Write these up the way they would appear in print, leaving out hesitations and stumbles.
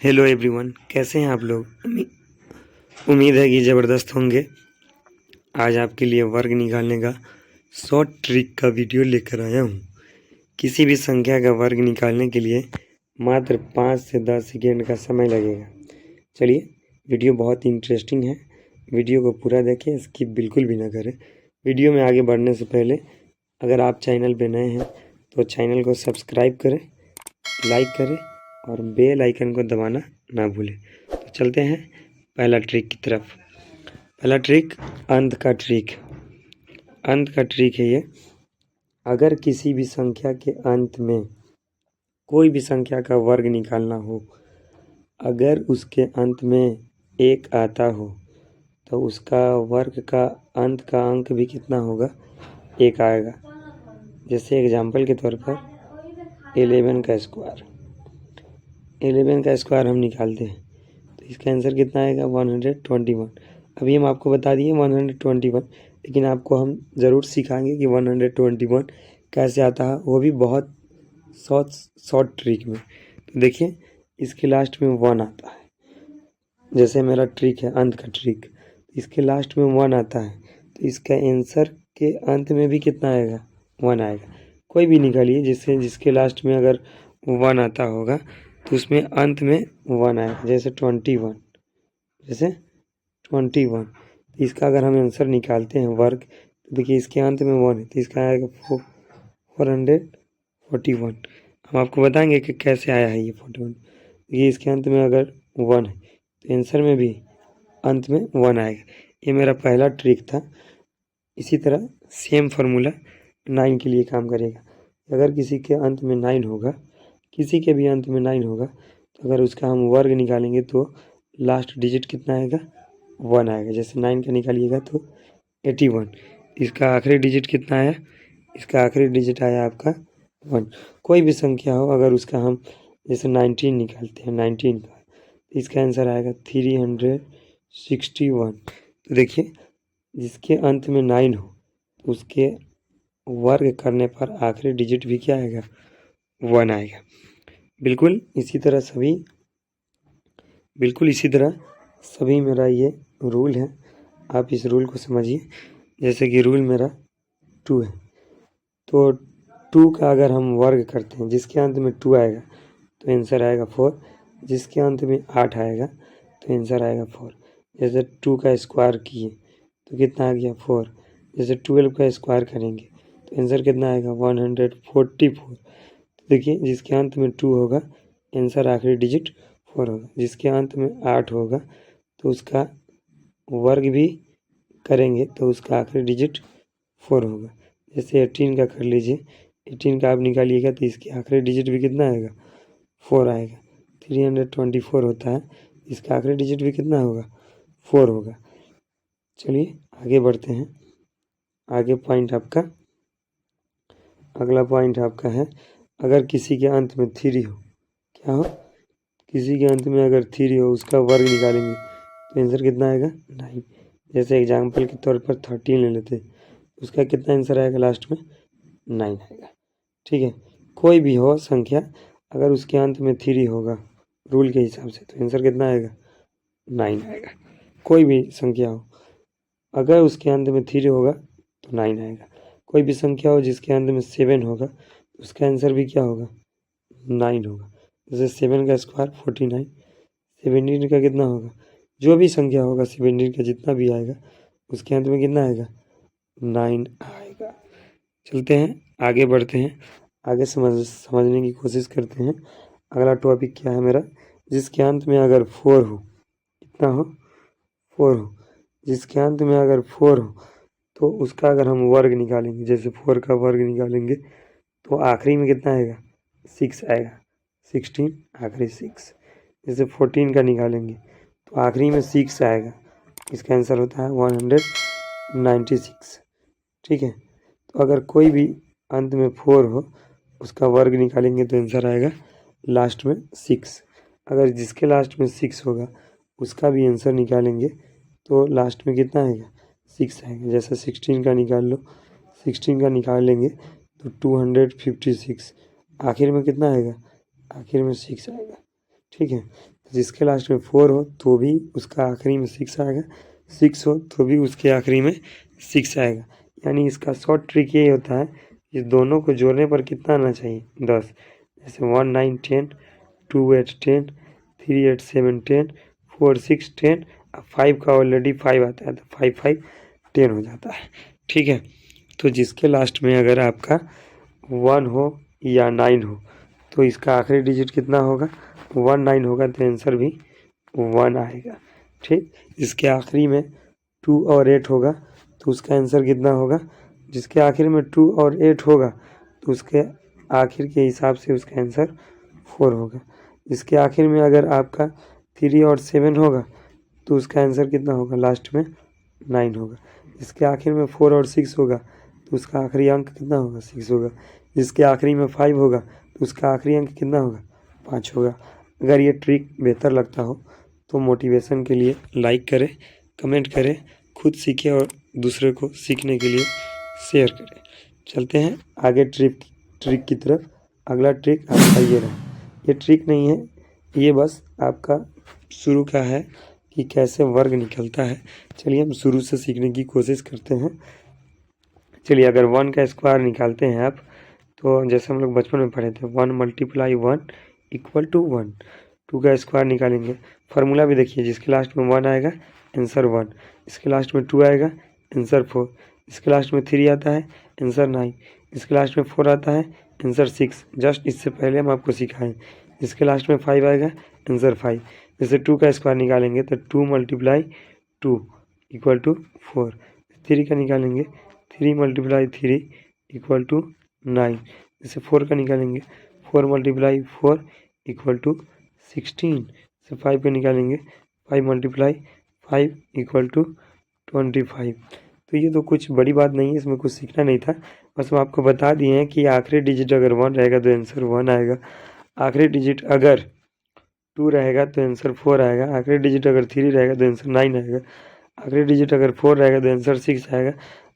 Hello everyone, कैसे हैं आप लोग। उम्मीद है कि ज़बरदस्त होंगे। आज आपके लिए वर्ग निकालने का शॉर्ट ट्रिक का वीडियो लेकर आया हूँ। किसी भी संख्या का वर्ग निकालने के लिए मात्र 5 से 10 सेकेंड का समय लगेगा। चलिए, वीडियो बहुत इंटरेस्टिंग है, वीडियो को पूरा देखें, स्किप बिल्कुल भी ना करें। वीडियो में आगे बढ़ने से पहले अगर आप चैनल पर नए हैं तो चैनल को सब्सक्राइब करें, लाइक करें और बेल आइकन को दबाना ना भूलें। तो चलते हैं पहला ट्रिक की तरफ। पहला ट्रिक अंत का ट्रिक। अंत का ट्रिक है ये। अगर किसी भी संख्या के अंत में कोई भी संख्या का वर्ग निकालना हो, अगर उसके अंत में 1 आता हो तो उसका वर्ग का अंत का अंक भी कितना होगा, 1 आएगा। जैसे एग्जाम्पल के तौर पर 11 का स्क्वायर, 11 का स्क्वायर हम निकालते हैं तो इसका आंसर कितना आएगा, 121। अभी हम आपको बता दिए 121, लेकिन आपको हम ज़रूर सिखाएंगे कि 121 कैसे आता है, वो भी बहुत शॉर्ट ट्रिक में। तो देखिए, इसके लास्ट में 1 आता है। जैसे मेरा ट्रिक है अंत का ट्रिक, इसके लास्ट में 1 आता है तो इसका आंसर के अंत में भी कितना आएगा, 1 आएगा। कोई भी निकालिए जिसके लास्ट में अगर 1 आता होगा तो उसमें अंत में 1 आएगा। जैसे 21, जैसे 21, इसका अगर हम आंसर निकालते हैं वर्ग, तो देखिए इसके अंत में 1 है तो इसका आएगा 441। हम आपको बताएंगे कि कैसे आया है ये 41। देखिए इसके अंत में अगर 1 है तो आंसर में भी अंत में 1 आएगा। ये मेरा पहला ट्रिक था। इसी तरह सेम फार्मूला 9 के लिए काम करेगा। अगर किसी के अंत में 9 होगा, किसी के भी अंत में 9 होगा, तो अगर उसका हम वर्ग निकालेंगे तो लास्ट डिजिट कितना आएगा, 1 आएगा। जैसे 9 का निकालिएगा तो 81, इसका आखिरी डिजिट कितना आया, इसका आखिरी डिजिट आया आपका 1। कोई भी संख्या हो, अगर उसका हम जैसे 19 निकालते हैं, 19 का, तो इसका आंसर आएगा 361। तो देखिए, जिसके अंत में 9 हो तो उसके वर्ग करने पर आखिरी डिजिट भी क्या आएगा, 1 आएगा। बिल्कुल इसी तरह सभी मेरा ये रूल है, आप इस रूल को समझिए। जैसे कि रूल मेरा 2 है, तो 2 का अगर हम वर्ग करते हैं, जिसके अंत में 2 आएगा तो आंसर आएगा 4, जिसके अंत में 8 आएगा तो आंसर आएगा 4। जैसे 2 का स्क्वायर किए तो कितना आ गया, 4। जैसे 12 का स्क्वायर करेंगे तो आंसर कितना आएगा, 144। तो देखिए, जिसके अंत में 2 होगा आंसर आखिरी डिजिट 4 होगा। जिसके अंत में 8 होगा तो उसका वर्ग भी करेंगे तो उसका आखिरी डिजिट 4 होगा। जैसे 18 का कर लीजिए, 18 का आप निकालिएगा तो इसके आखिरी डिजिट भी कितना आएगा, 4 आएगा। 324 होता है, इसका आखिरी डिजिट भी कितना होगा, 4 होगा। चलिए आगे बढ़ते हैं। आगे पॉइंट आपका, अगला पॉइंट आपका है, अगर किसी के अंत में 3 हो, क्या हो, किसी के अंत में अगर 3 हो, उसका वर्ग निकालेंगे तो आंसर कितना आएगा, 9। जैसे एग्जाम्पल के तौर पर 13 ले लेते, उसका कितना आंसर आएगा, लास्ट में 9 आएगा। ठीक है, कोई भी हो संख्या, अगर उसके अंत में 3 होगा रूल के हिसाब से तो आंसर कितना आएगा, 9 आएगा। कोई भी संख्या हो, अगर उसके अंत में 3 होगा तो 9 आएगा। कोई भी संख्या हो जिसके अंत में 7 होगा तो उसका आंसर भी क्या होगा, 9 होगा। जैसे 7 का स्क्वायर 49, 17 का कितना होगा, जो भी संख्या होगा 17 का जितना भी आएगा उसके अंत में कितना आएगा, 9 आएगा। चलते हैं आगे बढ़ते हैं, आगे समझने की कोशिश करते हैं। अगला टॉपिक क्या है मेरा, जिसके अंत में अगर 4 हो, कितना हो, 4 हो, जिसके अंत में अगर 4 हो तो उसका अगर हम वर्ग निकालेंगे, जैसे 4 का वर्ग निकालेंगे तो आखिरी में कितना आएगा, 6 आएगा। 16 आखिरी 6। जैसे 14 का निकालेंगे तो आखिरी में 6 आएगा, इसका आंसर होता है 196। ठीक है, तो अगर कोई भी अंत में 4 हो, उसका वर्ग निकालेंगे तो आंसर आएगा लास्ट में 6। अगर जिसके लास्ट में 6 होगा उसका भी आंसर निकालेंगे तो लास्ट में कितना आएगा, 6 आएगा। जैसे 16 का निकाल लो, 16 का निकाल लेंगे तो 256, आखिर में कितना आएगा, आखिर में 6 आएगा। ठीक है, जिसके लास्ट में 4 हो तो भी उसका आखिरी में 6 आएगा, 6 हो तो भी उसके आखिरी में 6 आएगा। यानी इसका शॉर्ट ट्रिक ये होता है, इस दोनों को जोड़ने पर कितना आना चाहिए 10। जैसे 1 9 10, 2 8 10, 3 8 7 10, 4 6 10, अब 5 का ऑलरेडी 5 आता है तो 5 5 10 हो जाता है। ठीक है, तो जिसके लास्ट में अगर आपका 1 हो या 9 हो तो इसका आखिरी डिजिट कितना होगा, 1 9 होगा तो आंसर भी 1 आएगा। ठीक, इसके आखिरी में 2 और 8 होगा तो उसका आंसर कितना होगा, जिसके आखिर में 2 और 8 होगा तो उसके आखिर के हिसाब से उसका आंसर 4 होगा। इसके आखिर में अगर आपका 3 और 7 होगा तो उसका आंसर कितना होगा, लास्ट में 9 होगा। इसके आखिर में 4 और 6 होगा तो उसका आखिरी अंक कितना होगा, 6 होगा। इसके आखिरी में 5 होगा तो उसका आखिरी अंक कितना होगा, 5 होगा। अगर ये ट्रिक बेहतर लगता हो तो मोटिवेशन के लिए लाइक करें, कमेंट करें, खुद सीखें और दूसरे को सीखने के लिए शेयर करें। चलते हैं आगे ट्रिक की तरफ। अगला ट्रिक आपका ये रहा। ये ट्रिक नहीं है, ये बस आपका शुरू का है कि कैसे वर्ग निकलता है। चलिए हम शुरू से सीखने की कोशिश करते हैं। चलिए, अगर 1 का स्क्वायर निकालते हैं आप तो जैसे हम लोग बचपन में पढ़े थे 1 × 1 = 1। 2 का स्क्वायर निकालेंगे, फार्मूला भी देखिए, जिसके लास्ट में 1 आएगा आंसर 1, इसके लास्ट में 2 आएगा आंसर 4, इसके लास्ट में 3 आता है आंसर 9, इसके लास्ट में 4 आता है आंसर 6। जस्ट इससे पहले हम आपको सिखाएं। इसके लास्ट में 5 आएगा आंसर 5। जैसे 2 का स्क्वायर निकालेंगे तो 2 × 2 = 4। 3 का निकालेंगे 3 × 3 = 9। जैसे 4 का निकालेंगे 4 × 4 = 16। से 5 का निकालेंगे 5 × 5 = 25। तो ये तो कुछ बड़ी बात नहीं है, इसमें कुछ सीखना नहीं था, बस हम आपको बता दिए हैं कि आखिरी डिजिट अगर 1 रहेगा तो आंसर 1 आएगा, आखिरी डिजिट अगर 2 रहेगा तो आंसर 4 आएगा, आखिरी डिजिट अगर 3 रहेगा तो आंसर 9 आएगा, आखिरी डिजिट अगर 4 रहेगा तो आंसर 6 आएगा,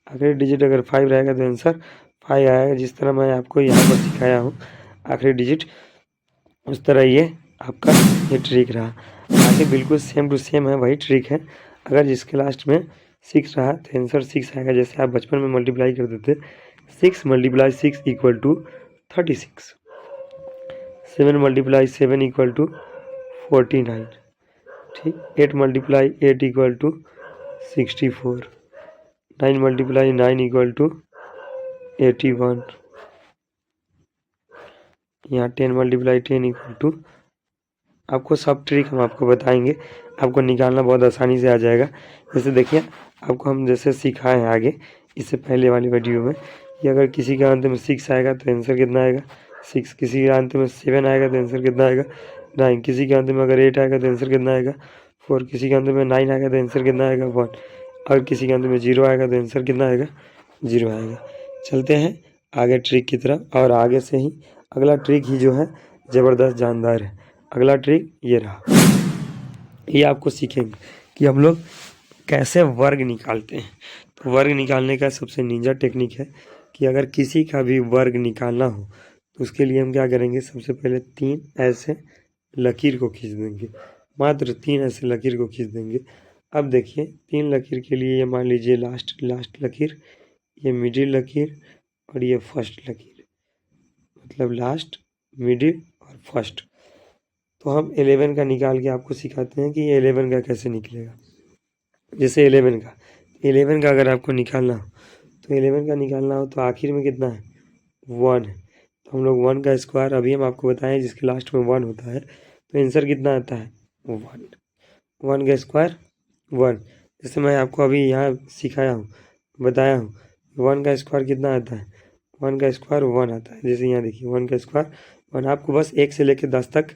आखिरी डिजिट अगर 5 रहेगा तो आंसर 5 आएगा। जिस तरह मैं आपको यहाँ पर सिखाया हूँ आखिरी डिजिट, उस तरह ये आपका ये ट्रिक रहा। आगे बिल्कुल सेम टू सेम है, वही ट्रिक है। अगर जिसके लास्ट में 6 रहा तो आंसर 6 आएगा। जैसे आप बचपन में मल्टीप्लाई करते थे, 6 × 6 = 36, 7 × 7 = 49, ठीक, 8 × 8 = 64, 9 × 9 = 81, यहाँ 10 × 10 = आपको सब ट्रिक हम आपको बताएंगे, आपको निकालना बहुत आसानी से आ जाएगा। जैसे देखिए, आपको हम जैसे सिखाए हैं आगे इससे पहले वाली वीडियो में कि अगर किसी के अंत में 6 आएगा तो आंसर कितना आएगा 6, किसी के अंत में 7 आएगा तो आंसर कितना आएगा 9, किसी के अंत में अगर 8 आएगा तो आंसर कितना आएगा 4, किसी के अंत में 9 आएगा तो आंसर कितना आएगा 1, और किसी के अंत में 0 आएगा तो आंसर कितना आएगा 0 आएगा। चलते हैं आगे ट्रिक की तरफ, और आगे से ही अगला ट्रिक ही जो है ज़बरदस्त जानदार है। अगला ट्रिक ये रहा, ये आपको सीखेंगे कि हम लोग कैसे वर्ग निकालते हैं। तो वर्ग निकालने का सबसे निंजा टेक्निक है कि अगर किसी का भी वर्ग निकालना हो तो उसके लिए हम क्या करेंगे, सबसे पहले 3 ऐसे लकीर को खींच देंगे, मात्र 3 ऐसे लकीर को खींच देंगे। अब देखिए 3 लकीर के लिए ये मान लीजिए लास्ट लकीर, ये मिडिल लकीर और ये फर्स्ट लकीर, मतलब लास्ट, मिडिल और फर्स्ट। तो हम 11 का निकाल के आपको सिखाते हैं कि ये 11 का कैसे निकलेगा। जैसे 11 का अगर आपको निकालना हो तो 11 का निकालना हो तो आखिर में कितना है 1 है, तो हम लोग 1 का स्क्वायर अभी हम आपको बताएं जिसके लास्ट में 1 होता है तो आंसर कितना आता है 1, 1 का स्क्वायर 1। जैसे मैं आपको अभी यहाँ सिखाया हूँ, बताया हूँ 1 का स्क्वायर कितना आता है, 1 का स्क्वायर 1 आता है। जैसे यहाँ देखिए 1 का स्क्वायर 1, आपको बस 1 से लेकर 10 तक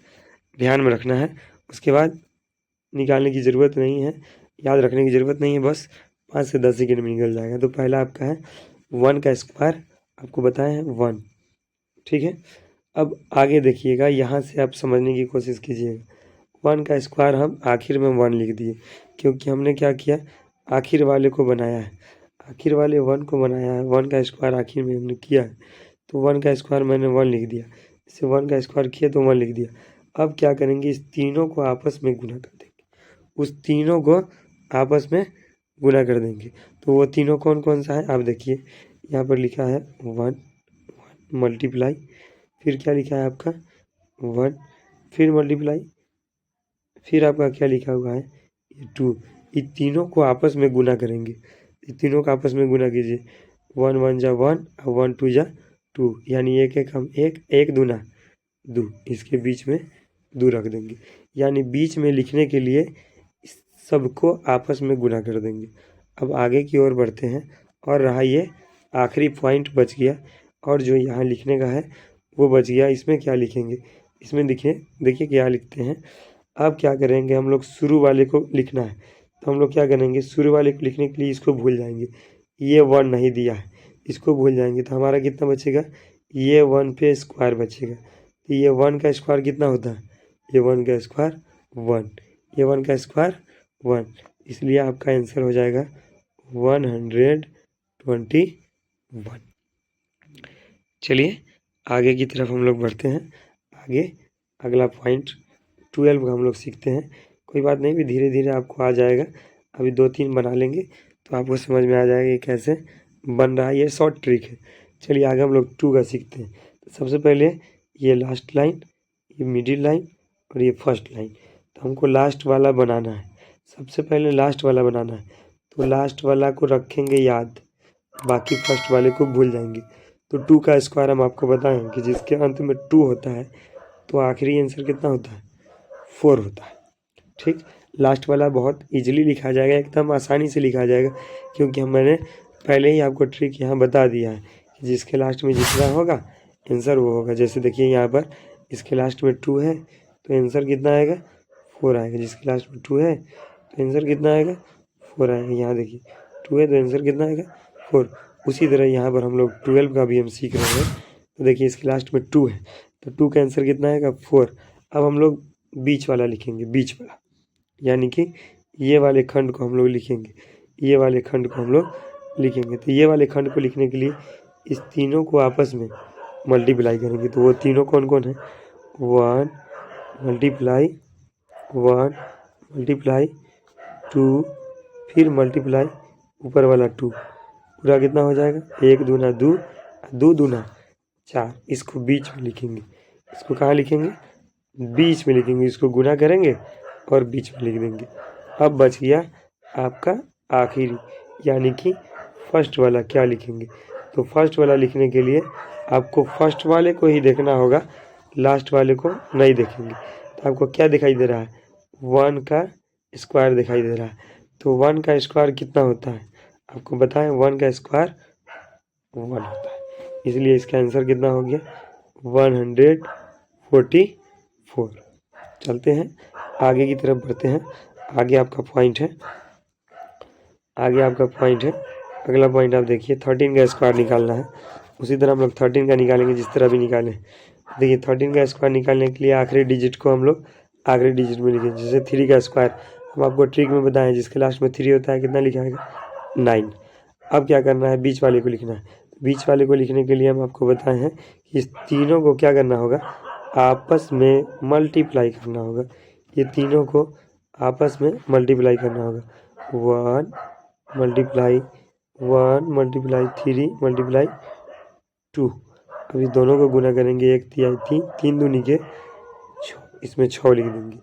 ध्यान में रखना है, उसके बाद निकालने की ज़रूरत नहीं है, याद रखने की ज़रूरत नहीं है, बस 5 से 10 सेकेंड में निकल जाएगा। तो पहला आपका है 1 का स्क्वायर, आपको बताया है 1, ठीक है। अब आगे देखिएगा, यहाँ से आप समझने की कोशिश कीजिएगा। 1 का स्क्वायर हम आखिर में 1 लिख दिए, क्योंकि हमने क्या किया, आखिर वाले को बनाया है, आखिर वाले 1 को बनाया है, 1 का स्क्वायर आखिर में हमने किया है तो 1 का स्क्वायर मैंने 1 लिख दिया। इसे 1 का स्क्वायर किया तो 1 लिख दिया। अब क्या करेंगे, इस तीनों को आपस में गुना कर देंगे, उस तीनों को आपस में गुना कर देंगे। तो वो तीनों कौन कौन सा है, आप देखिए यहाँ पर लिखा है 1 मल्टीप्लाई, फिर क्या लिखा है आपका 1, फिर मल्टीप्लाई, फिर आपका क्या लिखा हुआ है ये 2। इन तीनों को आपस में गुना करेंगे, इन तीनों को आपस में गुना कीजिए, 1 1 जा 1 और 1 2 जा 2, यानी एक एक हम एक दूना 2, इसके बीच में 2 रख देंगे, यानी बीच में लिखने के लिए सबको आपस में गुना कर देंगे। अब आगे की ओर बढ़ते हैं, और रहा ये आखिरी पॉइंट बच गया, और जो यहाँ लिखने का है वो बच गया। इसमें क्या लिखेंगे, इसमें देखिए क्या लिखते हैं। अब क्या करेंगे, हम लोग शुरू वाले को लिखना है, तो हम लोग क्या करेंगे, शुरू वाले को लिखने के लिए इसको भूल जाएंगे, ये 1 नहीं दिया है, इसको भूल जाएंगे, तो हमारा कितना बचेगा, ये 1 पे स्क्वायर बचेगा। तो ये 1 का स्क्वायर कितना होता है, ये 1 का स्क्वायर 1, ये 1 का स्क्वायर 1, इसलिए आपका आंसर हो जाएगा 121। चलिए आगे की तरफ हम लोग बढ़ते हैं। आगे अगला पॉइंट 12 का हम लोग सीखते हैं। कोई बात नहीं, भी धीरे धीरे आपको आ जाएगा, अभी 2-3 बना लेंगे तो आपको समझ में आ जाएगा ये कैसे बन रहा है, ये शॉर्ट ट्रिक है। चलिए आगे हम लोग 2 का सीखते हैं। तो सबसे पहले ये लास्ट लाइन, ये मिडिल लाइन और ये फर्स्ट लाइन, तो हमको लास्ट वाला बनाना है। सबसे पहले लास्ट वाला बनाना है, तो लास्ट वाला को रखेंगे याद, बाकी फर्स्ट वाले को भूल जाएंगे। तो 2 का स्क्वायर हम आपको बताएं कि जिसके अंत में 2 होता है तो आखिरी आंसर कितना होता है, 4 होता है। ठीक, लास्ट वाला बहुत इजीली लिखा जाएगा, एकदम आसानी से लिखा जाएगा, क्योंकि मैंने पहले ही आपको ट्रिक यहाँ बता दिया है कि जिसके लास्ट में जितना होगा आंसर वो होगा। जैसे देखिए यहाँ पर इसके लास्ट में 2 है तो आंसर कितना आएगा, 4 आएगा। जिसके लास्ट में 2 है तो आंसर कितना आएगा, 4 आएगा। यहाँ देखिए 2 है तो आंसर कितना आएगा, 4। उसी तरह यहाँ पर हम लोग 12 का भी हम सीख रहे हैं। तो देखिए इसके लास्ट में 2 है तो 2 का आंसर कितना आएगा, 4। अब हम लोग बीच वाला लिखेंगे, बीच वाला यानी कि ये वाले खंड को हम लोग लिखेंगे, ये वाले खंड को हम लोग लिखेंगे। तो ये वाले खंड को लिखने के लिए इस तीनों को आपस में मल्टीप्लाई करेंगे। तो वो तीनों कौन कौन है, 1 मल्टीप्लाई 1 मल्टीप्लाई 2, फिर मल्टीप्लाई ऊपर वाला 2, पूरा कितना हो जाएगा, 1 दूना 2, 2 दूना 4। इसको बीच में लिखेंगे, इसको कहाँ लिखेंगे, बीच में लिखेंगे, इसको गुना करेंगे और बीच में लिख देंगे। अब बच गया आपका आखिरी, यानी कि फर्स्ट वाला। क्या लिखेंगे, तो फर्स्ट वाला लिखने के लिए आपको फर्स्ट वाले को ही देखना होगा, लास्ट वाले को नहीं देखेंगे। तो आपको क्या दिखाई दे रहा है, 1 का स्क्वायर दिखाई दे रहा है। तो 1 का स्क्वायर कितना होता है, आपको बताएं, 1 का स्क्वायर 1 होता है, इसलिए इसका आंसर कितना हो गया, 144। चलते हैं आगे की तरफ बढ़ते हैं। आगे आपका पॉइंट है, आगे आपका पॉइंट है, अगला पॉइंट आप देखिए, 13 का स्क्वायर निकालना है। उसी तरह हम लोग 13 का निकालेंगे, जिस तरह भी निकालें। देखिए 13 का स्क्वायर निकालने के लिए आखिरी डिजिट को हम लोग आखिरी डिजिट में लिखेंगे। जैसे 3 का स्क्वायर हम आपको ट्रिक में बताएं, जिसके लास्ट में 3 होता है कितना लिखाएगा, 9। अब क्या करना है, बीच वाले को लिखना है। बीच वाले को लिखने के लिए हम आपको बताए हैं कि इस तीनों को क्या करना होगा, आपस में मल्टीप्लाई करना होगा। ये तीनों को आपस में मल्टीप्लाई करना होगा, 1 मल्टीप्लाई 1 मल्टीप्लाई 3 मल्टीप्लाई 2। अभी दोनों को गुना करेंगे, 1 3 3, 3 दूनी के 6, इसमें 6 लिख देंगे।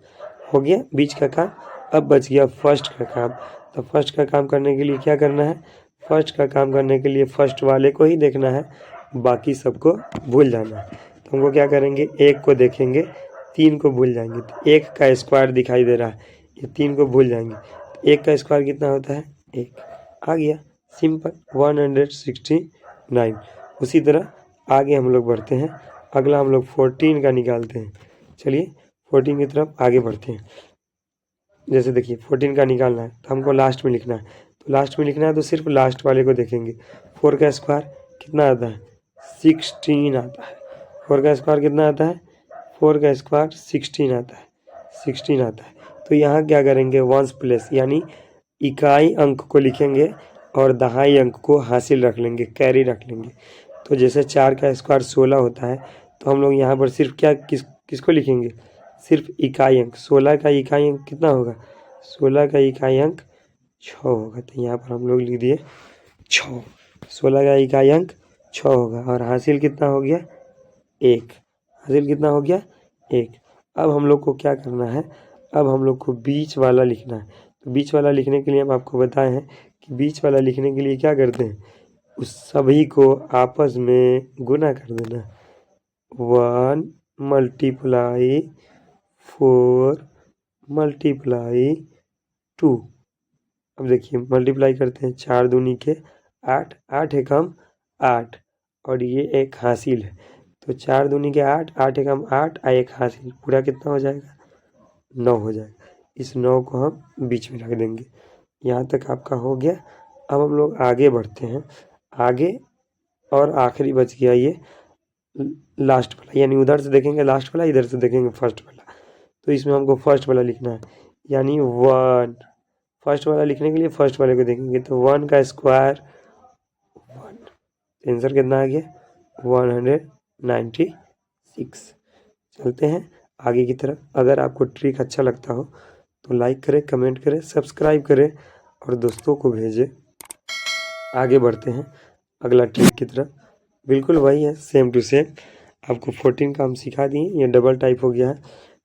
हो गया बीच का काम। अब बच गया फर्स्ट का काम। तो फर्स्ट का काम करने के लिए क्या करना है, फर्स्ट का काम करने के लिए फर्स्ट वाले को ही देखना है, बाकी सबको भूल जाना है। तो हमको क्या करेंगे, 1 को देखेंगे, 3 को भूल जाएंगे। तो 1 का स्क्वायर दिखाई दे रहा है, ये 3 को भूल जाएंगे। तो 1 का स्क्वायर कितना होता है, 1 आ गया, सिंपल 169। उसी तरह आगे हम लोग बढ़ते हैं। अगला हम लोग 14 का निकालते हैं। चलिए 14 की तरफ आगे बढ़ते हैं। जैसे देखिए 14 का निकालना है तो हमको लास्ट में लिखना है। तो लास्ट में लिखना है तो सिर्फ लास्ट वाले को देखेंगे। 4 का स्क्वायर कितना आता है, 16 आता है। 4 का स्क्वायर कितना आता है, 4 का स्क्वायर 16 आता है, 16 आता है। तो यहाँ क्या करेंगे, वंस प्लेस यानी इकाई अंक को लिखेंगे और दहाई अंक को हासिल रख लेंगे, कैरी रख लेंगे। तो जैसे 4 का स्क्वायर 16 होता है, तो हम लोग यहाँ पर सिर्फ क्या किसको लिखेंगे, सिर्फ इकाई अंक 16 का इकाई अंक कितना होगा? 16 का इकाई अंक 6 होगा। तो यहाँ पर हम लोग लिख दिए 6। 16 का इकाई अंक 6 होगा और हासिल कितना हो गया? 1। हासिल कितना हो गया? 1। अब हम लोग को क्या करना है? अब हम लोग को बीच वाला लिखना है। तो बीच वाला लिखने के लिए हम आपको बताए हैं कि बीच वाला लिखने के लिए क्या करते हैं? उस सभी को आपस में गुना कर देना। 1 मल्टीप्लाई 4 मल्टीप्लाई 2। अब देखिए मल्टीप्लाई करते हैं, 4 दूनी के 8, 8 एकम 8 और ये एक हासिल है। तो 4 दूनी के 8, 8 एकम 8 और एक हासिल, पूरा कितना हो जाएगा? 9 हो जाएगा। इस 9 को हम बीच में रख देंगे। यहाँ तक आपका हो गया। अब हम लोग आगे बढ़ते हैं। आगे और आखिरी बच गया ये लास्ट वाला, यानी उधर से देखेंगे लास्ट वाला, इधर से देखेंगे फर्स्ट वाला। तो इसमें हमको फर्स्ट वाला लिखना है, यानी 1। फर्स्ट वाला लिखने के लिए फर्स्ट वाले को देखेंगे। तो 1 का स्क्वायर 1। आंसर कितना आ गया? 196। चलते हैं आगे की तरफ। अगर आपको ट्रिक अच्छा लगता हो तो लाइक करें, कमेंट करें, सब्सक्राइब करें और दोस्तों को भेजें। आगे बढ़ते हैं अगला ट्रिक की तरफ। बिल्कुल वही है, सेम टू सेम। आपको 14 का हम सिखा दिए, ये डबल टाइप हो गया है।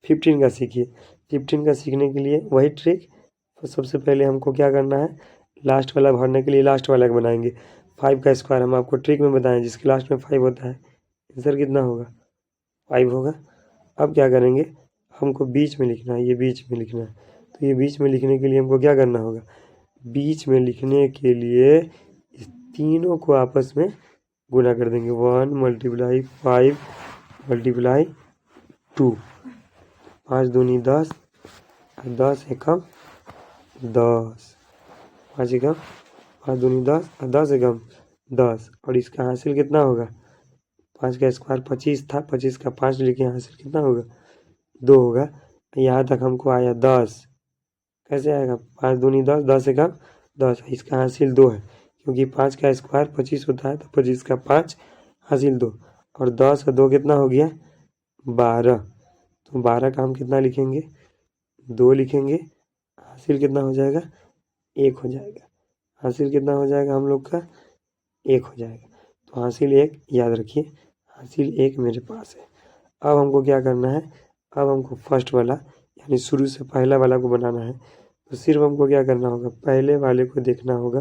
15 का सीखिए। 15 का सीखने के लिए वही ट्रिक। तो सबसे पहले हमको क्या करना है? लास्ट वाला भरने के लिए लास्ट वाला बनाएंगे। 5 का स्क्वायर हम आपको ट्रिक में बताएं, जिसके लास्ट में 5 होता है। आंसर कितना होगा? 5 होगा। अब क्या करेंगे? हमको बीच में लिखना है, ये बीच में लिखना है। तो ये बीच में लिखने के लिए हमको क्या करना होगा? बीच में लिखने के लिए इस तीनों को आपस में गुना कर देंगे। 1 मल्टीप्लाई 5 मल्टीप्लाई 2। 5 दूनी 10, 10 एकम 10, 5 एकम 5 दूनी 10 और 10 एकम 10। और इसका हासिल कितना होगा? 5 का स्क्वायर 25 था, 25 का 5 लिखे, हासिल कितना होगा? 2 होगा। यहाँ तक हमको आया 10। कैसे आएगा? 5 दूनी 10, 10 एकम 10। इसका हासिल 2 है, क्योंकि 5 का स्क्वायर 25 होता है, तो 25 का 5 हासिल 2 और 10 और 2 कितना हो गया? 12। तो 12 का हम कितना लिखेंगे? 2 लिखेंगे। हासिल कितना हो जाएगा? 1 हो जाएगा। हासिल कितना हो जाएगा हम लोग का? 1 हो जाएगा। तो हासिल 1 याद रखिए, हासिल 1 मेरे पास है। अब हमको क्या करना है? अब हमको फर्स्ट वाला यानी शुरू से पहला वाला को बनाना है। तो सिर्फ हमको क्या करना होगा? पहले वाले को देखना होगा,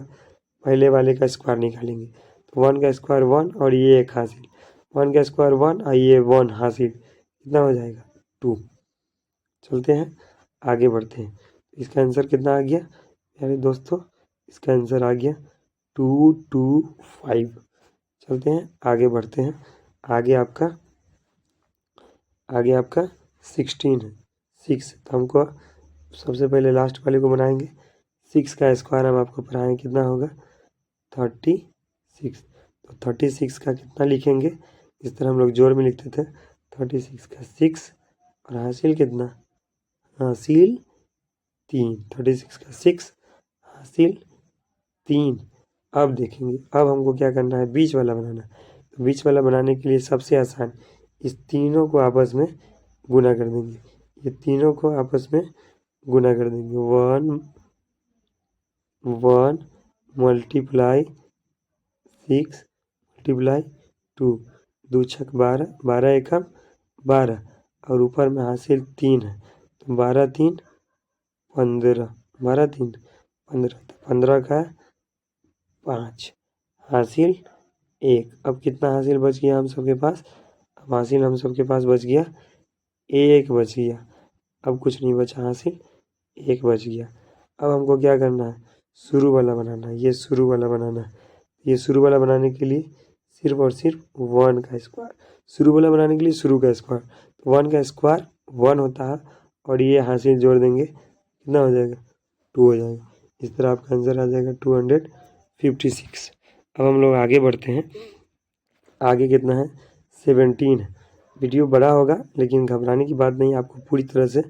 पहले वाले का स्क्वायर निकालेंगे। तो 1 का स्क्वायर 1 और ये एक हासिल, 1 का स्क्वायर 1 और ये 1 हासिल, कितना हो जाएगा? 2। चलते हैं आगे बढ़ते हैं। इसका आंसर कितना आ गया प्यारे दोस्तों? इसका आंसर आ गया 225। चलते हैं आगे बढ़ते हैं। आगे आपका 16 है, 6। तो हमको सबसे पहले लास्ट वाले को बनाएंगे। 6 का स्क्वायर हम आपको पढ़ाएं, कितना होगा? 36। तो 36 का कितना लिखेंगे? इस तरह हम लोग जोड़ में लिखते थे। 36 का 6 और हासिल कितना? हासिल 3। 36 का 6 हासिल 3। अब देखेंगे, अब हमको क्या करना है? बीच वाला बनाना। तो बीच वाला बनाने के लिए सबसे आसान, इस तीनों को आपस में गुना कर देंगे। ये तीनों को आपस में गुना कर देंगे। 1 मल्टीप्लाई 6 मल्टीप्लाई 2, 2 छक 12, 12 एकम 12 और ऊपर में हासिल 3 है। तो 12 3 15, 12 3 15, तो 15 का 5 हासिल 1। अब कितना हासिल बच गया हम सबके पास? अब हासिल हम सबके पास बच गया 1 बच गया। अब कुछ नहीं बचा, हासिल 1 बच गया। अब हमको क्या करना है? शुरू वाला बनाना है। ये शुरू वाला बनाना है। ये शुरू वाला बनाने के लिए सिर्फ और सिर्फ 1 का स्क्वायर। शुरू वाला बनाने के लिए शुरू का स्क्वायर, तो 1 का स्क्वायर 1 होता है और ये हासिल जोड़ देंगे, कितना हो जाएगा? 2 हो जाएगा। इस तरह आपका आंसर आ जाएगा 256। अब हम लोग आगे बढ़ते हैं। आगे कितना है? 17 है। वीडियो बड़ा होगा लेकिन घबराने की बात नहीं, आपको पूरी तरह से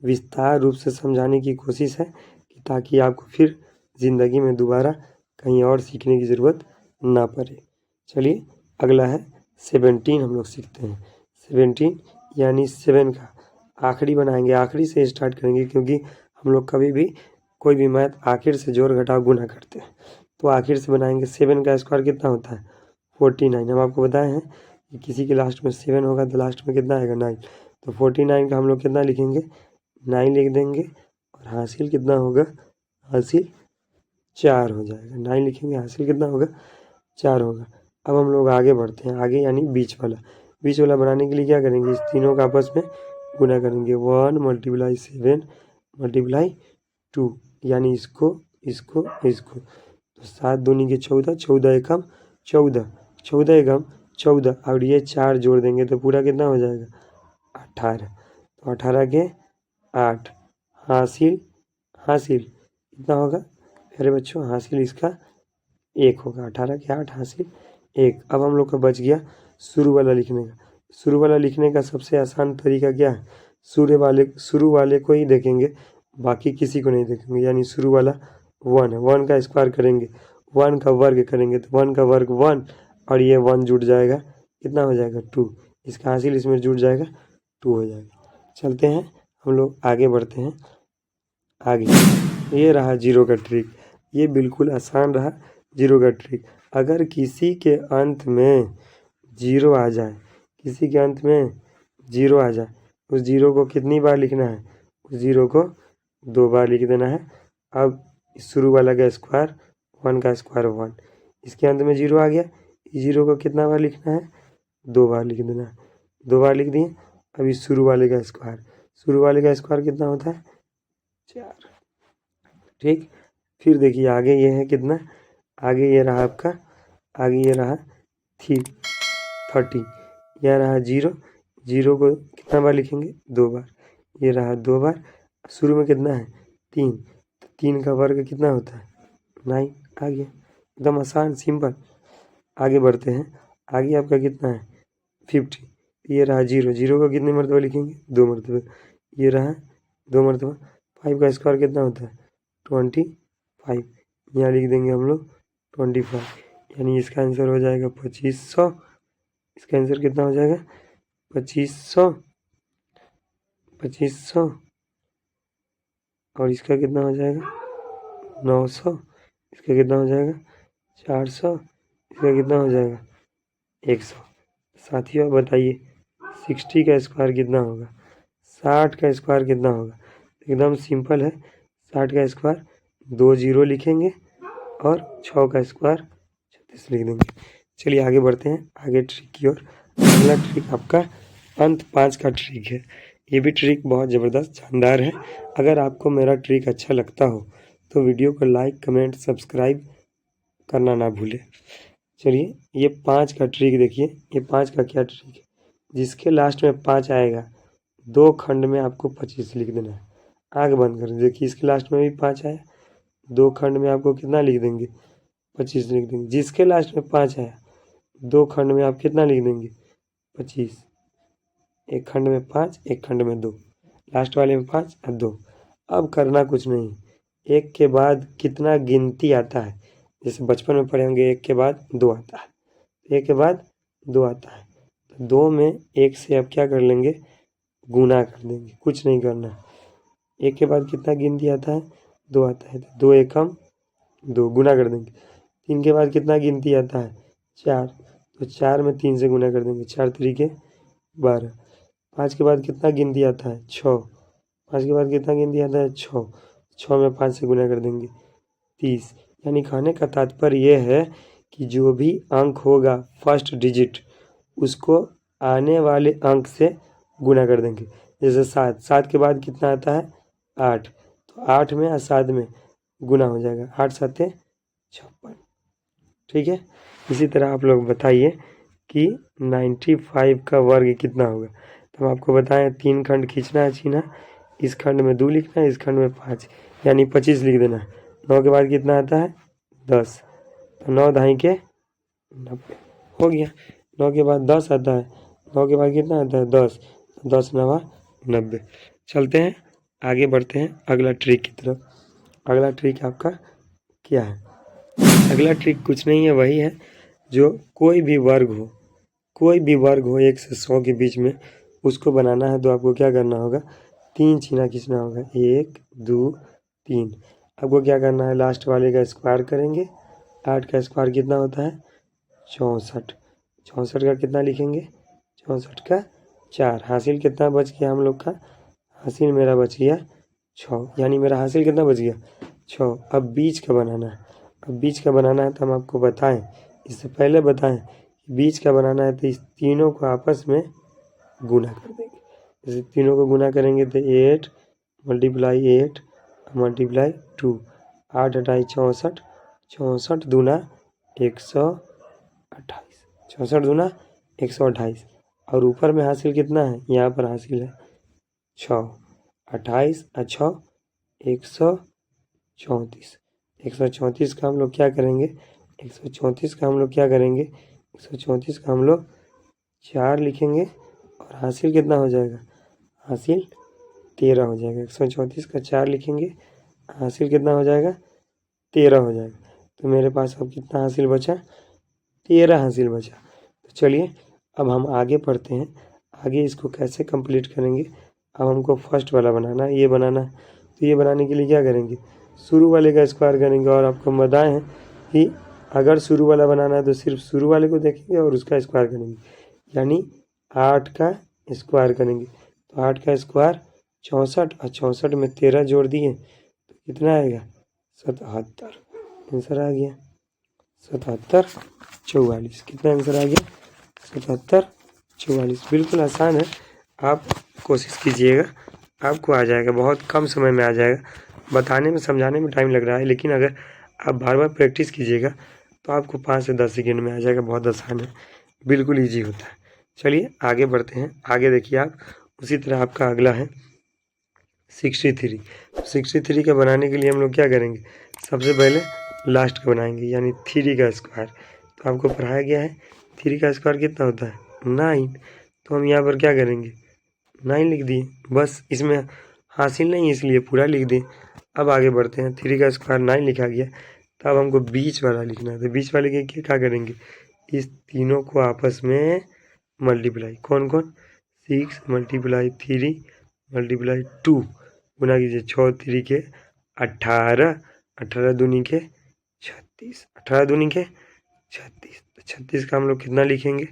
विस्तार रूप से समझाने की कोशिश है कि ताकि आपको फिर ज़िंदगी में दोबारा कहीं और सीखने की ज़रूरत ना पड़े। चलिए अगला है 17 हम लोग सीखते हैं। 17 यानी 7 का आखिरी बनाएंगे, आखिरी से स्टार्ट करेंगे, क्योंकि हम लोग कभी भी कोई भी मैथ आखिर से जोड़ घटाव गुना करते हैं। तो आखिर से बनाएंगे। 7 का स्क्वायर कितना होता है 49। हम आपको बताए हैं कि किसी के लास्ट में 7 होगा तो लास्ट में कितना आएगा 9। तो 49 का हम लोग कितना लिखेंगे 9 लिख देंगे, और हासिल कितना होगा, हासिल 4 हो जाएगा। 9 लिखेंगे, हासिल कितना होगा 4 होगा। अब हम लोग आगे बढ़ते हैं, आगे यानी बीच वाला बनाने के लिए क्या करेंगे, इस तीनों का आपस में गुना करेंगे। 1 × 7 × 2, यानी इसको इसको इसको। तो 7 दूनी के 14, 14 एकम 14, 14 एकम 14, और ये 4 जोड़ देंगे तो पूरा कितना हो जाएगा 18। तो 18 के 8, हासिल हासिल कितना होगा अरे बच्चों, हासिल इसका 1 होगा। 18 के 8 हासिल 1। अब हम लोग का बच गया शुरू वाला लिखने का। शुरू वाला लिखने का सबसे आसान तरीका क्या है, शुरू वाले को ही देखेंगे, बाकी किसी को नहीं देखेंगे। यानी शुरू वाला 1 है, 1 का स्क्वायर करेंगे, 1 का वर्ग करेंगे तो 1 का वर्ग 1, और ये 1 जुड़ जाएगा, कितना हो जाएगा 2। इसका हासिल इसमें जुड़ जाएगा 2 हो जाएगा। चलते हैं हम लोग आगे बढ़ते हैं। आगे ये रहा जीरो का ट्रिक। ये बिल्कुल आसान रहा जीरो का ट्रिक। अगर किसी के अंत में जीरो आ जाए, किसी के अंत में जीरो आ जाए, उस जीरो को कितनी बार लिखना है, उस जीरो को 2 बार लिख देना है। अब शुरू वाला का स्क्वायर 1 का स्क्वायर 1, इसके अंत में जीरो आ गया, इस जीरो को कितना बार लिखना है 2 बार लिख देना है। 2 बार लिख दिए। अब इस शुरू वाले का स्क्वायर, शुरू वाले का स्क्वायर कितना होता है 4। ठीक, फिर देखिए आगे ये है कितना, आगे ये रहा आपका, आगे ये रहा 30, यह रहा 0, 0 को कितना बार लिखेंगे 2 बार, ये रहा 2 बार। शुरू में कितना है 3, तो 3 का वर्ग कितना होता है 9। आ गया, एकदम आसान सिंपल। आगे बढ़ते हैं। आगे आपका कितना है 50, ये रहा 0, 0 को कितने मरतबा लिखेंगे 2 मरतबा, ये रहा 2 मरतबा। 5 का स्क्वायर कितना होता है 25, यहाँ लिख देंगे हम लोग 25, यानी इसका आंसर हो जाएगा 2500। इसका आंसर कितना हो जाएगा 2500, 2500, और इसका कितना हो जाएगा 900, इसका कितना हो जाएगा 400, इसका कितना हो जाएगा 100। साथियों बताइए 60 का स्क्वायर कितना होगा, 60 का स्क्वायर कितना होगा। एकदम सिंपल है, 60 का स्क्वायर 2 जीरो लिखेंगे और 6 का स्क्वायर 36 लिख देंगे। चलिए आगे बढ़ते हैं, आगे ट्रिक की ओर। अगला ट्रिक आपका अंत 5 का ट्रिक है। ये भी ट्रिक बहुत ज़बरदस्त शानदार है। अगर आपको मेरा ट्रिक अच्छा लगता हो तो वीडियो को लाइक कमेंट सब्सक्राइब करना ना भूलें। चलिए ये 5 का ट्रिक देखिए, ये 5 का क्या ट्रिक है, जिसके लास्ट में 5 आएगा 2 खंड में आपको 25 लिख देना है। आँख बंद कर देखिए, इसके लास्ट में भी 5 आया, 2 खंड में आपको कितना लिख देंगे 25 लिख देंगे। जिसके लास्ट में 5 आया 2 खंड में आप कितना लिख देंगे 25। एक खंड में 5, एक खंड में 2, लास्ट वाले में 5 और 2। अब करना कुछ नहीं, एक के बाद कितना गिनती आता है, जैसे बचपन में पढ़े होंगे 1 के बाद 2 आता है, 1 के बाद 2 आता है, तो 2 में 1 से अब क्या कर लेंगे गुना कर देंगे, कुछ नहीं करना। 1 के बाद कितना गिनती आता है 2 आता है, तो 2 एकम 2 गुना कर देंगे। 3 के बाद कितना गिनती आता है 4, तो 4 में 3 से गुना कर देंगे, 4 तरीके 12। 5 के बाद कितना गिनती आता है 6, 5 के बाद कितना गिनती आता है 6, 6 में 5 से गुना कर देंगे 30। यानी कहने का तात्पर्य यह है कि जो भी अंक होगा फर्स्ट डिजिट उसको आने वाले अंक से गुना कर देंगे। जैसे 7, 7 के बाद कितना आता है 8, तो 8 में और 7 में गुना हो जाएगा, 8 7 56। ठीक है, इसी तरह आप लोग बताइए कि 95 का वर्ग कितना होगा। तो हम आपको बताएं 3 खंड खींचना है छीना, इस खंड में 2 लिखना है, इस खंड में 5, यानी 25 लिख देना है। 9 के बाद कितना आता है 10, तो 9 दाई के 90 हो गया। 9 के बाद 10 आता है, 9 के बाद कितना आता है 10, 10 9 90। चलते हैं आगे बढ़ते हैं अगला ट्रिक की तरफ। अगला ट्रिक आपका क्या है, अगला ट्रिक कुछ नहीं है, वही है जो कोई भी वर्ग हो 1 से 100 के बीच में उसको बनाना है तो आपको क्या करना होगा, 3 चीना खींचना होगा, 1 2 3। आपको क्या करना है, लास्ट वाले का स्क्वायर करेंगे। 8 का स्क्वायर कितना होता है, 64। 64 का कितना लिखेंगे, 64 का 4। हासिल कितना बच गया हम लोग का, हासिल मेरा बच गया 6, यानी मेरा हासिल कितना बच गया 6। अब बीच का बनाना है। अब बीच का बनाना है तो हम आपको बताएं, इससे पहले बताएं कि बीच का बनाना है तो इस तीनों को आपस में गुना कर देंगे। जैसे तीनों को गुना करेंगे तो 8 मल्टीप्लाई 8 मल्टीप्लाई 2, 8 8 64, 64 दूना 128, 64 दूना 128। और ऊपर में हासिल कितना है, यहाँ पर हासिल है 6, 28 और 6 134। 134 का हम लोग क्या करेंगे, 134 का हम लोग क्या करेंगे, 134 का हम लोग 4 लिखेंगे और हासिल कितना हो जाएगा, हासिल 13 हो जाएगा। 134 का 4 लिखेंगे, हासिल कितना हो जाएगा, 13 हो जाएगा। तो मेरे पास अब कितना हासिल बचा, 13 हासिल बचा। तो चलिए अब हम आगे पढ़ते हैं, आगे इसको कैसे कंप्लीट करेंगे। अब हमको फर्स्ट वाला बनाना है, ये बनाना है। तो ये बनाने के लिए क्या करेंगे, शुरू वाले का स्क्वायर करेंगे। और आपको बताएं हैं कि अगर शुरू वाला बनाना है तो सिर्फ शुरू वाले को देखेंगे और उसका स्क्वायर करेंगे, यानी 8 का स्क्वायर करेंगे। तो 8 का स्क्वायर 64 और 64 में 13 जोड़ दिए तो कितना आएगा, 77। आंसर आ गया 77 44। कितना आंसर आ गया, 77 44। बिल्कुल आसान है, आप कोशिश कीजिएगा, आपको आ जाएगा, बहुत कम समय में आ जाएगा। बताने में समझाने में टाइम लग रहा है, लेकिन अगर आप बार बार प्रैक्टिस कीजिएगा तो आपको 5 से 10 सेकेंड में आ जाएगा। बहुत आसान है, बिल्कुल ईजी होता है। चलिए आगे बढ़ते हैं। आगे देखिए आप, उसी तरह आपका अगला है 63। 63 का बनाने के लिए हम लोग क्या करेंगे, सबसे पहले लास्ट का बनाएंगे, यानी 3 का स्क्वायर। तो आपको पढ़ाया गया है 3 का स्क्वायर कितना होता है, 9। तो हम यहाँ पर क्या करेंगे, 9 लिख दिए, बस। इसमें हासिल नहीं इसलिए पूरा लिख दें। अब आगे बढ़ते हैं, 3 का स्क्वायर 9 लिखा गया, तो अब हमको बीच वाला लिखना है। तो बीच वाले के क्या करेंगे, इस तीनों को आपस में मल्टीप्लाई, कौन कौन, 6 मल्टीप्लाई 3 मल्टीप्लाई 2 गुना कीजिए, 6 3 के 18, 18 दूनी के 36, 18 दूनी के 36। तो 36 का हम लोग कितना लिखेंगे,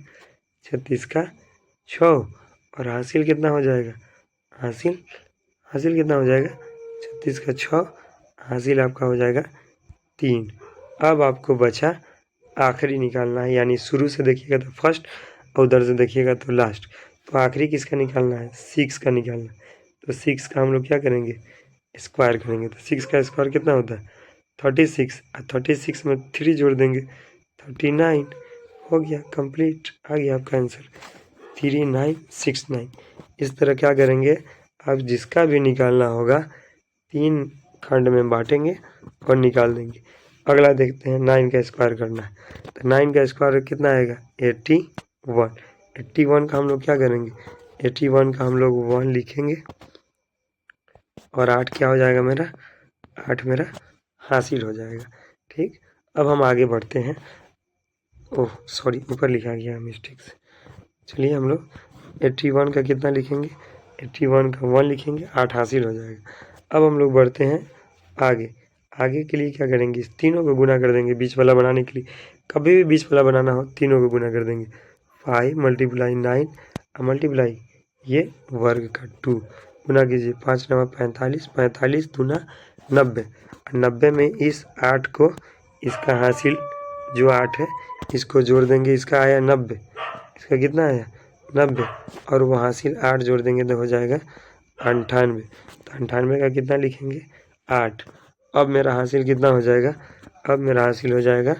36 का 6। और हासिल कितना हो जाएगा, हासिल हासिल कितना हो जाएगा, 36 का 6, हासिल आपका हो जाएगा 3। अब आपको बचा आखिरी निकालना है, यानी शुरू से देखिएगा तो फर्स्ट और उधर से देखिएगा तो लास्ट। तो आखिरी किसका निकालना है, 6 का निकालना है। तो 6 का हम लोग क्या करेंगे, स्क्वायर करेंगे। तो 6 का स्क्वायर कितना होता है, 36, और 36 में 3 जोड़ देंगे 39। हो गया कंप्लीट, आ गया आपका आंसर 3969। इस तरह क्या करेंगे, आप जिसका भी निकालना होगा 3 खंड में बांटेंगे और निकाल देंगे। अगला देखते हैं, 9 का स्क्वायर करना है। तो 9 का स्क्वायर कितना आएगा, 81। 81 का हम लोग क्या करेंगे, 81 का हम लोग 1 लिखेंगे और 8 क्या हो जाएगा मेरा, 8 मेरा हासिल हो जाएगा। ठीक, अब हम आगे बढ़ते हैं। ओह सॉरी, ऊपर लिखा गया मिस्टेक से। चलिए हम लोग 81 का कितना लिखेंगे, 81 का 1 लिखेंगे, 8 हासिल हो जाएगा। अब हम लोग बढ़ते हैं आगे। आगे के लिए क्या करेंगे, इस तीनों को गुना कर देंगे बीच वाला बनाने के लिए। कभी भी बीच वाला बनाना हो तीनों को गुना कर देंगे। 5 मल्टीप्लाई 9 मल्टीप्लाई ये वर्ग का 2 गुना कीजिए, 5 9 45, 45 दूना 90। 90 में इस 8 को, इसका हासिल जो 8 है इसको जोड़ देंगे, इसका आया 90, इसका कितना आया 90, और वो हासिल 8 जोड़ देंगे तो हो जाएगा 98। तो 98 का कितना लिखेंगे, 8। अब मेरा हासिल कितना हो जाएगा, अब मेरा हासिल हो जाएगा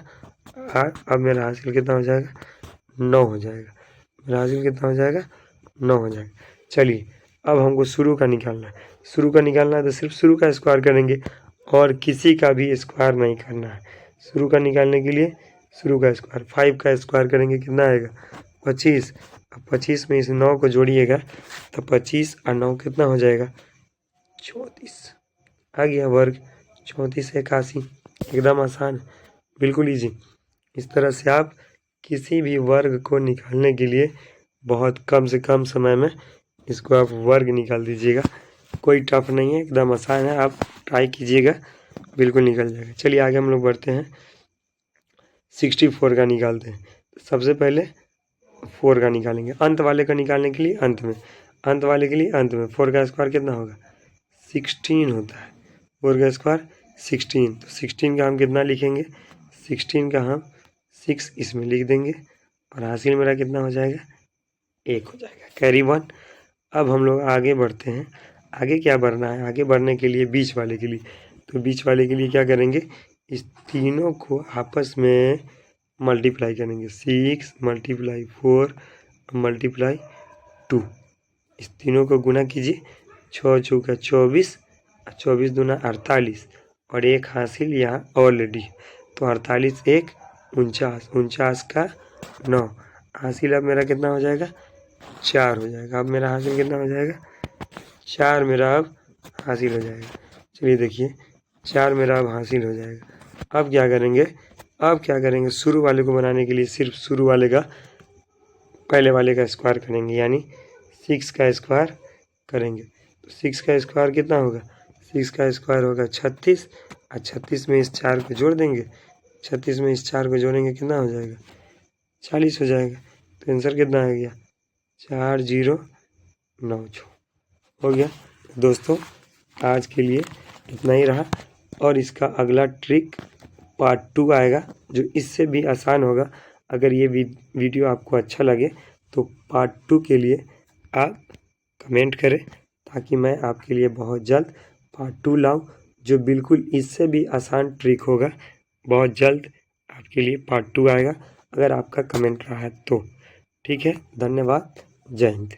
8। अब मेरा हासिल कितना हो जाएगा, 9 हो जाएगा। मेरा हासिल कितना हो जाएगा, 9 हो जाएगा। चलिए अब हमको शुरू का निकालना है। शुरू का निकालना है तो सिर्फ शुरू का स्क्वायर करेंगे और किसी का भी स्क्वायर नहीं करना है। शुरू का निकालने के लिए शुरू का स्क्वायर, 5 का स्क्वायर करेंगे, कितना आएगा 25। अब 25 में इस 9 को जोड़िएगा तो 25 और 9 कितना हो जाएगा, 34। आ गया वर्ग, 34 81। एकदम आसान, बिल्कुल ईजी। इस तरह से आप किसी भी वर्ग को निकालने के लिए बहुत कम से कम समय में इसको आप वर्ग निकाल दीजिएगा। कोई टफ नहीं है, एकदम आसान है, आप ट्राई कीजिएगा, बिल्कुल निकल जाएगा। चलिए आगे हम लोग बढ़ते हैं, 64 का निकालते हैं। सबसे पहले 4 का निकालेंगे, अंत वाले का निकालने के लिए अंत में, अंत वाले के लिए अंत में। 4 का स्क्वायर कितना होगा? 16 होता है। 4 का स्क्वायर 16, तो 16 का हम कितना लिखेंगे? 16 का हम 6 इसमें लिख देंगे और हासिल मेरा कितना हो जाएगा? 1 हो जाएगा, कैरी 1। अब हम लोग आगे बढ़ते हैं। आगे क्या बढ़ना है? आगे बढ़ने के लिए बीच वाले के लिए, तो बीच वाले के लिए क्या करेंगे? इस तीनों को आपस में मल्टीप्लाई करेंगे। 6 × 4 × 2, इस तीनों को गुना कीजिए। 6 चौका 24, 24 दूना 48 और एक हासिल यहाँ ऑलरेडी, तो 48 1 49, 49 का 9, हासिल अब मेरा कितना हो जाएगा? 4 हो जाएगा। अब मेरा हासिल कितना हो जाएगा? 4 मेरा अब हासिल हो जाएगा। चलिए देखिए, 4 मेरा अब हासिल हो जाएगा। अब क्या करेंगे? अब क्या करेंगे? शुरू वाले को बनाने के लिए सिर्फ शुरू वाले का पहले वाले का स्क्वायर करेंगे, यानी 6 का स्क्वायर करेंगे। तो 6 का स्क्वायर कितना होगा? 6 का स्क्वायर होगा 36, और 36 में इस 4 को जोड़ देंगे। 36 में इस 4 को जोड़ेंगे, कितना हो जाएगा? 40 हो जाएगा। तो आंसर कितना आ गया? 4096 हो गया। दोस्तों आज के लिए इतना ही रहा, और इसका अगला ट्रिक पार्ट 2 आएगा जो इससे भी आसान होगा। अगर ये वीडियो आपको अच्छा लगे तो पार्ट 2 के लिए आप कमेंट करें, ताकि मैं आपके लिए बहुत जल्द पार्ट 2 लाऊं, जो बिल्कुल इससे भी आसान ट्रिक होगा। बहुत जल्द आपके लिए पार्ट 2 आएगा, अगर आपका कमेंट रहा है तो। ठीक है, धन्यवाद, जय हिंद।